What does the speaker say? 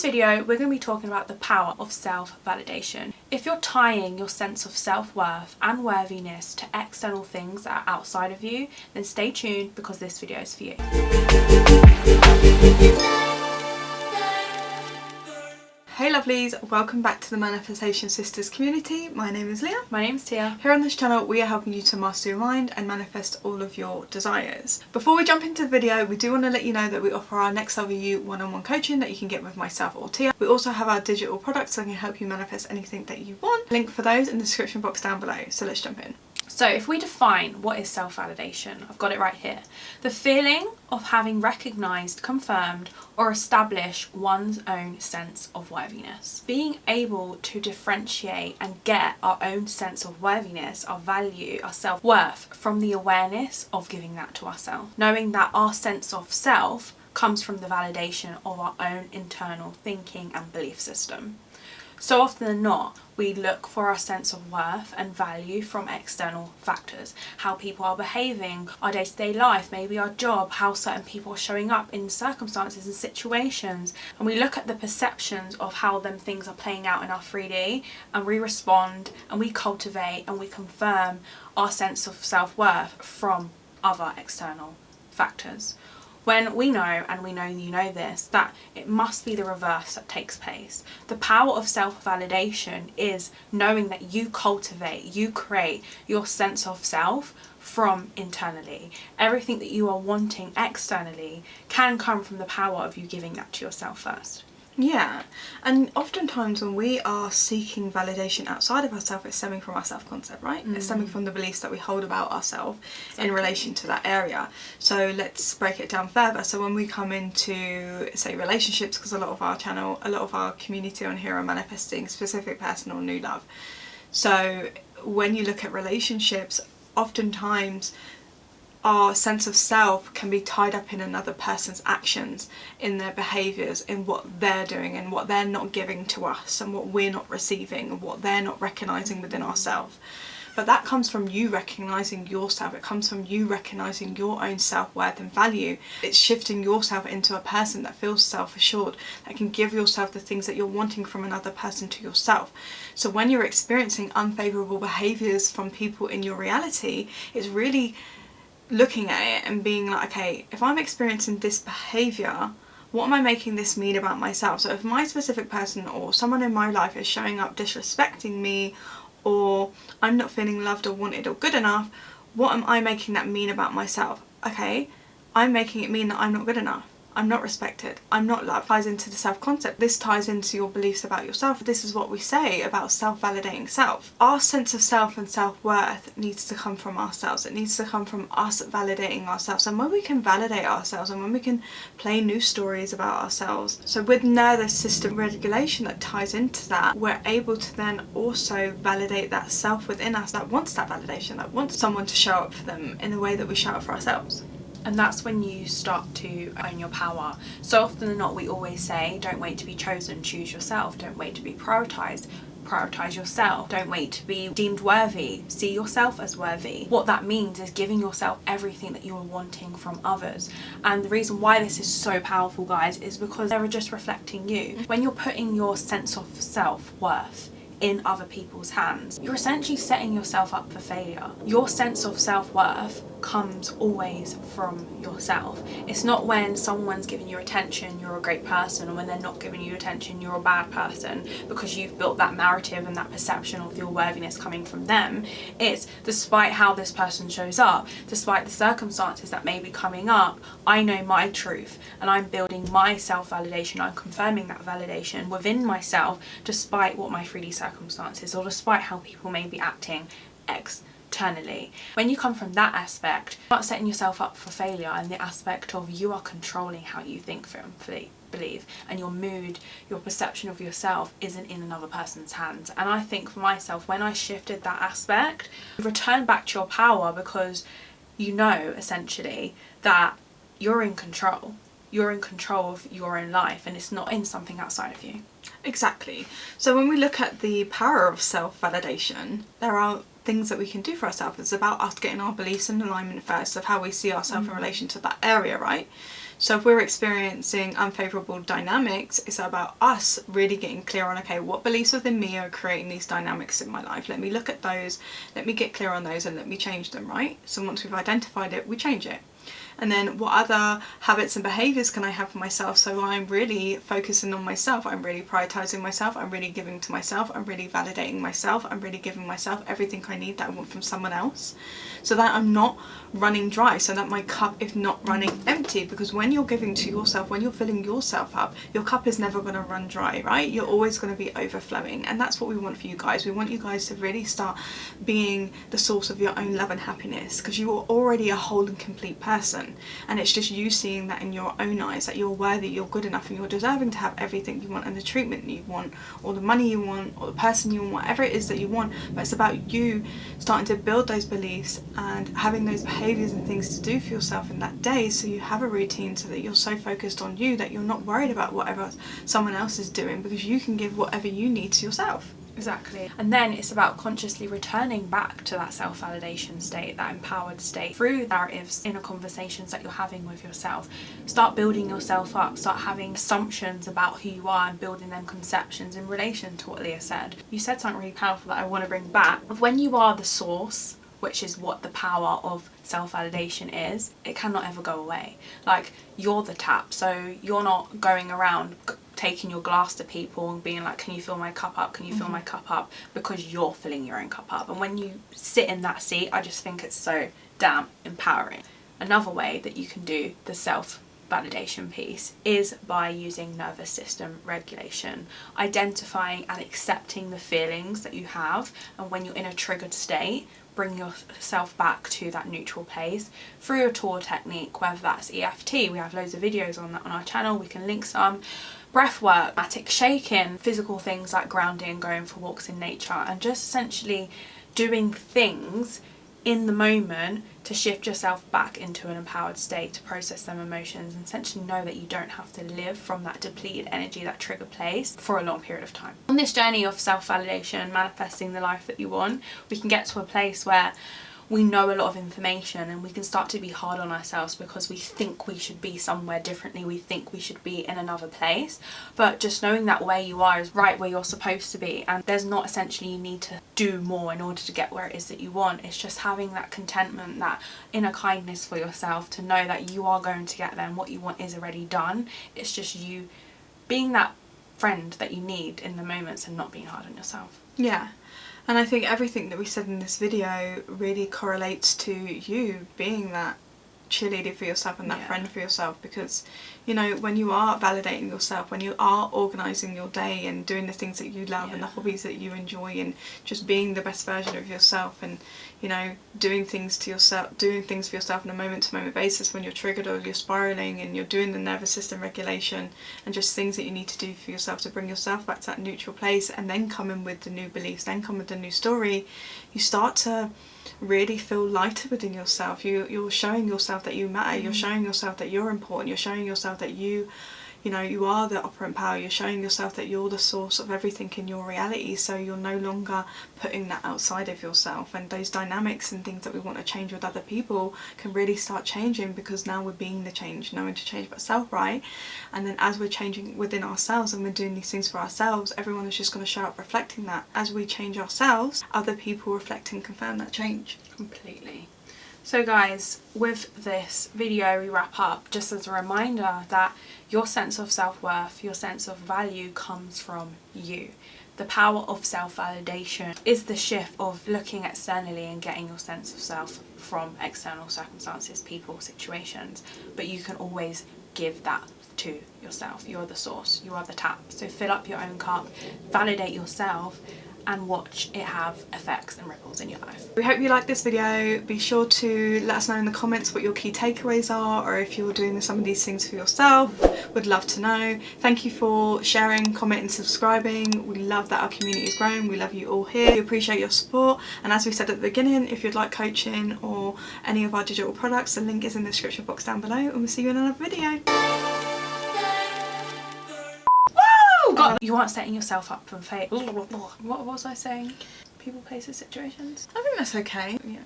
video, we're going to be talking about the power of self-validation. If you're tying your sense of self-worth and worthiness to external things that are outside of you, then stay tuned because this video is for you. Hey lovelies, welcome back to the Manifestation Sisters community. My name is Leah. My name's Tia. Here on this channel we are helping you to master your mind and manifest all of your desires. Before we jump into the video, we do want to let you know that we offer our Next Level You one-on-one coaching that you can get with myself or Tia. We also have our digital products that can help you manifest anything that you want. Link for those in the description box down below. So let's jump in. So if we define what is self-validation, I've got it right here. The feeling of having recognised, confirmed or established one's own sense of worthiness. Being able to differentiate and get our own sense of worthiness, our value, our self-worth from the awareness of giving that to ourselves. Knowing that our sense of self comes from the validation of our own internal thinking and belief system. So often than not, we look for our sense of worth and value from external factors. How people are behaving, our day-to-day life, maybe our job, how certain people are showing up in circumstances and situations. And we look at the perceptions of how them things are playing out in our 3D, and we respond and we cultivate and we confirm our sense of self-worth from other external factors. When we know, and we know you know this, that it must be the reverse that takes place. The power of self-validation is knowing that you cultivate, you create your sense of self from internally. Everything that you are wanting externally can come from the power of you giving that to yourself first. Yeah, and oftentimes when we are seeking validation outside of ourselves, it's stemming from our self-concept, right? It's stemming from the beliefs that we hold about ourselves in relation to that area. So let's break it down further. So when we come into, say, relationships, because a lot of our channel, a lot of our community on here are manifesting specific personal new love. So when you look at relationships, oftentimes our sense of self can be tied up in another person's actions, in their behaviours, in what they're doing and what they're not giving to us and what we're not receiving and what they're not recognising within ourselves. But that comes from you recognising yourself. It comes from you recognising your own self-worth and value. It's shifting yourself into a person that feels self-assured, that can give yourself the things that you're wanting from another person to yourself. So when you're experiencing unfavourable behaviours from people in your reality, it's really looking at it and being like, okay, if I'm experiencing this behaviour, what am I making this mean about myself? So if my specific person or someone in my life is showing up disrespecting me, or I'm not feeling loved or wanted or good enough, what am I making that mean about myself? Okay, I'm making it mean that I'm not good enough. I'm not respected, I'm not loved. Ties into the self-concept. This ties into your beliefs about yourself. This is what we say about self-validating self. Our sense of self and self-worth needs to come from ourselves. It needs to come from us validating ourselves. And when we can validate ourselves and when we can play new stories about ourselves, so with nervous system regulation that ties into that, we're able to then also validate that self within us that wants that validation, that wants someone to show up for them in the way that we show up for ourselves. And that's when you start to own your power. So often than not, we always say, don't wait to be chosen, choose yourself. Don't wait to be prioritised, prioritise yourself. Don't wait to be deemed worthy, see yourself as worthy. What that means is giving yourself everything that you are wanting from others. And the reason why this is so powerful, guys, is because they're just reflecting you. When you're putting your sense of self-worth in other people's hands, you're essentially setting yourself up for failure. Your sense of self-worth comes always from yourself. It's not when someone's giving you attention you're a great person, or when they're not giving you attention you're a bad person, because you've built that narrative and that perception of your worthiness coming from them. It's despite how this person shows up, despite the circumstances that may be coming up, I know my truth and I'm building my self-validation. I'm confirming that validation within myself despite what my 3D circumstances, or despite how people may be acting externally. When you come from that aspect, you're not setting yourself up for failure in the aspect of you are controlling how you think, believe, and your mood, your perception of yourself isn't in another person's hands. And I think for myself, when I shifted that aspect, you return back to your power, because you know essentially that you're in control. You're in control of your own life, and it's not in something outside of you. Exactly. So when we look at the power of self-validation, there are things that we can do for ourselves. It's about us getting our beliefs in alignment first of how we see ourselves in relation to that area, right? So if we're experiencing unfavourable dynamics, it's about us really getting clear on, okay, what beliefs within me are creating these dynamics in my life? Let me look at those, let me get clear on those, and let me change them, right? So once we've identified it, we change it. And then what other habits and behaviours can I have for myself? So I'm really focusing on myself, I'm really prioritising myself, I'm really giving to myself, I'm really validating myself, I'm really giving myself everything I need that I want from someone else, so that I'm not running dry, so that my cup is not running empty. Because when you're giving to yourself, when you're filling yourself up, your cup is never going to run dry, right? You're always going to be overflowing, and that's what we want for you guys. We want you guys to really start being the source of your own love and happiness, because you are already a whole and complete person, and it's just you seeing that in your own eyes, that you're worthy, you're good enough, and you're deserving to have everything you want, and the treatment you want, or the money you want, or the person you want, whatever it is that you want. But it's about you starting to build those beliefs and having those behaviours and things to do for yourself in that day, so you have a routine, so that you're so focused on you that you're not worried about whatever someone else is doing, because you can give whatever you need to yourself. Exactly. And then it's about consciously returning back to that self-validation state, that empowered state, through narratives, inner conversations that you're having with yourself. Start building yourself up, start having assumptions about who you are and building them conceptions in relation to what Leah said. You said something really powerful that I want to bring back. When you are the source, which is what the power of self-validation is, it cannot ever go away. Like, you're the tap, so you're not going around taking your glass to people and being like, can you fill my cup up, can you fill my cup up, because you're filling your own cup up. And when you sit in that seat, I just think it's so damn empowering. Another way that you can do the self-validation piece is by using nervous system regulation, identifying and accepting the feelings that you have, and when you're in a triggered state, bring yourself back to that neutral place through a tour technique, whether that's EFT. We have loads of videos on that on our channel, we can link some. Breath work, automatic shaking, physical things like grounding, going for walks in nature, and just essentially doing things in the moment to shift yourself back into an empowered state, to process them emotions, and essentially know that you don't have to live from that depleted energy, that trigger place, for a long period of time. On this journey of self-validation, manifesting the life that you want, we can get to a place where we know a lot of information, and we can start to be hard on ourselves because we think we should be somewhere differently, we think we should be in another place. But just knowing that where you are is right where you're supposed to be, and there's not essentially you need to do more in order to get where it is that you want. It's just having that contentment, that inner kindness for yourself, to know that you are going to get there and what you want is already done. It's just you being that friend that you need in the moments and not being hard on yourself. Yeah. And I think everything that we said in this video really correlates to you being that cheerleader for yourself and that friend for yourself, because, you know, when you are validating yourself, when you are organising your day and doing the things that you love and the hobbies that you enjoy, and just being the best version of yourself, and, you know, doing things for yourself on a moment-to-moment basis when you're triggered or you're spiralling, and you're doing the nervous system regulation and just things that you need to do for yourself to bring yourself back to that neutral place, and then come in with the new beliefs, then come with the new story, you start to really feel lighter within yourself. You're showing yourself that you matter, you're showing yourself that you're important, you're showing yourself that you know, you are the operant power, you're showing yourself that you're the source of everything in your reality, so you're no longer putting that outside of yourself. And those dynamics and things that we want to change with other people can really start changing, because now we're being the change, no one to change but self, right? And then as we're changing within ourselves and we're doing these things for ourselves, everyone is just going to show up reflecting that. As we change ourselves, other people reflect and confirm that change. Completely. So guys, with this video we wrap up just as a reminder that your sense of self-worth, your sense of value comes from you. The power of self-validation is the shift of looking externally and getting your sense of self from external circumstances, people, situations, but you can always give that to yourself. You're the source, you are the tap. So fill up your own cup, validate yourself, and watch it have effects and ripples in your life. We hope you liked this video. Be sure to let us know in the comments what your key takeaways are, or if you're doing some of these things for yourself. Would love to know. Thank you for sharing, commenting, subscribing. We love that our community is growing. We love you all here. We appreciate your support. And as we said at the beginning, if you'd like coaching or any of our digital products, the link is in the description box down below, and we'll see you in another video. God, you aren't setting yourself up for fate. What was I saying? People, places, situations? I think that's okay. Yeah.